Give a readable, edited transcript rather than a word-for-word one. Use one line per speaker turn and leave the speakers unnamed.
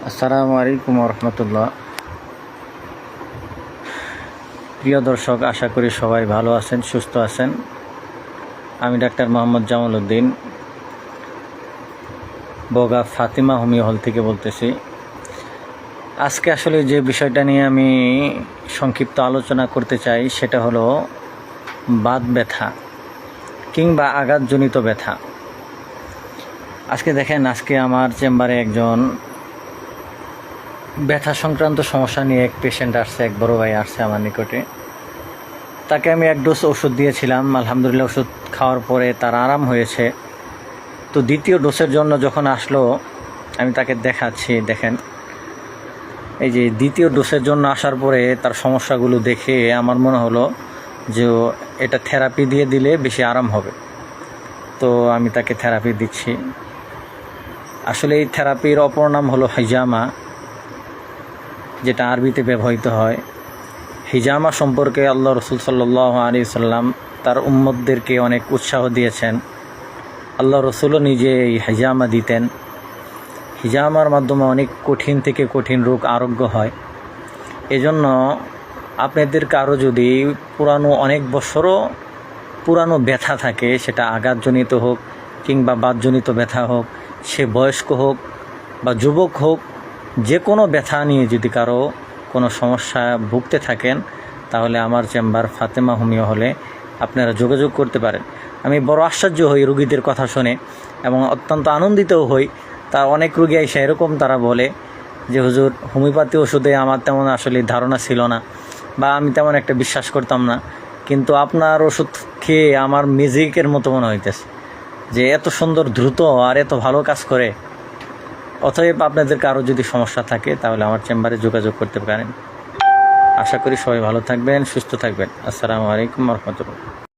আসসালামু আলাইকুম রহমতুল্লাহ। প্রিয় দর্শক, আশা করি সবাই ভালো আছেন, সুস্থ আছেন। আমি ডাক্তার মোহাম্মদ জামাল উদ্দিন, বগা ফাতিমা হোমিও হল থেকে বলতেছি। আজকে আসলে যে বিষয়টা নিয়ে আমি সংক্ষিপ্ত আলোচনা করতে চাই সেটা হলো বাত ব্যথা কিংবা আঘাতজনিত ব্যথা। আজকে দেখেন, আজকে আমার চেম্বারে একজন ব্যথা সংক্রান্ত সমস্যা নিয়ে এক পেশেন্ট আসছে, এক বড় ভাই আসছে আমার নিকটে। তাকে আমি এক ডোজ ওষুধ দিয়েছিলাম, আলহামদুলিল্লাহ ওষুধ খাওয়ার পরে তার আরাম হয়েছে। তো দ্বিতীয় ডোজের জন্য যখন আসলো, আমি তাকে দেখাচ্ছি, দেখেন এই যে দ্বিতীয় ডোজের জন্য আসার পরে তার সমস্যাগুলো দেখে আমার মনে হলো যে এটা থেরাপি দিয়ে দিলে বেশি আরাম হবে। তো আমি তাকে থেরাপি দিচ্ছি। আসলে এই থেরাপির অপর নাম হলো হিজামা, যেটা আরবিতে ব্যবহৃত হয়। হিজামা সম্পর্কে আল্লাহ রসুল সাল্লাল্লাহু আলাইহি সাল্লাম তার উম্মতদেরকে অনেক উৎসাহ দিয়েছেন। আল্লাহ রসুলও নিজে এই হিজামা দিতেন। হিজামার মাধ্যমে অনেক কঠিন থেকে কঠিন রোগ আরোগ্য হয়। এজন্য আপনাদের কারো যদি অনেক বছরও পুরানো ব্যথা থাকে, সেটা আঘাতজনিত হোক কিংবা বাতজনিত ব্যথা হোক, সে বয়স্ক হোক বা যুবক হোক, যে কোনো ব্যথা নিয়ে যদি কারো কোনো সমস্যা ভুগতে থাকেন, তাহলে আমার চেম্বার ফাতেমা হোমিও হলে আপনারা যোগাযোগ করতে পারেন। আমি বড় আশ্চর্য হই রোগীদের কথা শুনে এবং অত্যন্ত আনন্দিতও হই। তা অনেক রোগী এসে এরকম তারা বলে যে, হুজুর, হোমিওপ্যাথি ওষুধে আমার তেমন আসলে ধারণা ছিল না বা আমি তেমন একটা বিশ্বাস করতাম না, কিন্তু আপনার ওষুধ খেয়ে আমার ম্যাজিকের মতো মনে হইতেছে যে এত সুন্দর, দ্রুত আর এত ভালো কাজ করে। অতএব আপনাদের কারো যদি সমস্যা থাকে তাহলে আমার চেম্বারে যোগাযোগ করতে পারেন। আশা করি সবাই ভালো থাকবেন, সুস্থ থাকবেন। আসসালামু আলাইকুম রহমতুল্লাহ।